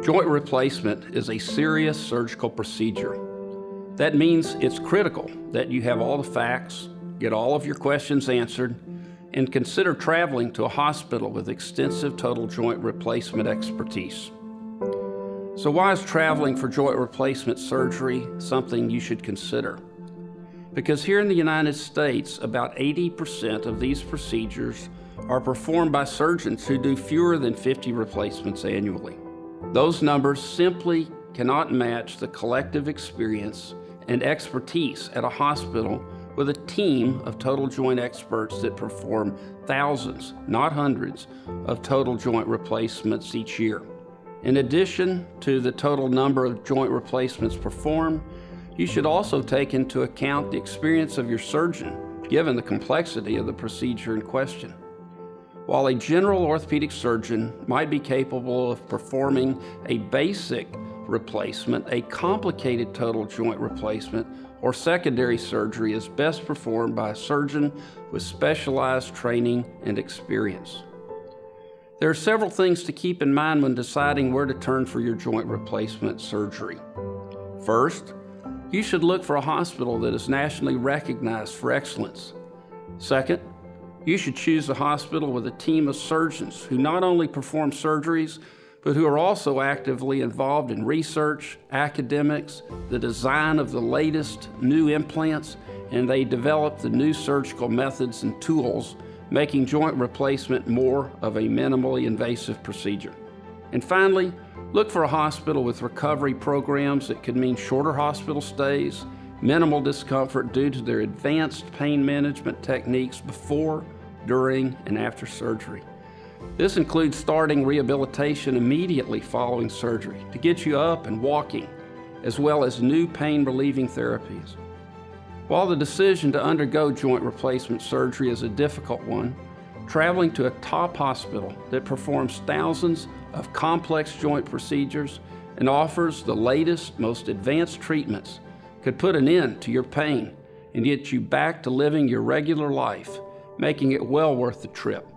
Joint replacement is a serious surgical procedure. That means it's critical that you have all the facts, get all of your questions answered, and consider traveling to a hospital with extensive total joint replacement expertise. So why is traveling for joint replacement surgery something you should consider? Because here in the United States, about 80% of these procedures are performed by surgeons who do fewer than 50 replacements annually. Those numbers simply cannot match the collective experience and expertise at a hospital with a team of total joint experts that perform thousands, not hundreds, of total joint replacements each year. In addition to the total number of joint replacements performed, you should also take into account the experience of your surgeon, given the complexity of the procedure in question. While a general orthopedic surgeon might be capable of performing a basic replacement, a complicated total joint replacement or secondary surgery is best performed by a surgeon with specialized training and experience. There are several things to keep in mind when deciding where to turn for your joint replacement surgery. First, you should look for a hospital that is nationally recognized for excellence. Second, you should choose a hospital with a team of surgeons who not only perform surgeries, but who are also actively involved in research, academics, the design of the latest new implants, and they develop the new surgical methods and tools, making joint replacement more of a minimally invasive procedure. And finally, look for a hospital with recovery programs that could mean shorter hospital stays, minimal discomfort due to their advanced pain management techniques before, during, and after surgery. This includes starting rehabilitation immediately following surgery to get you up and walking, as well as new pain-relieving therapies. While the decision to undergo joint replacement surgery is a difficult one, traveling to a top hospital that performs thousands of complex joint procedures and offers the latest, most advanced treatments could put an end to your pain and get you back to living your regular life, making it well worth the trip.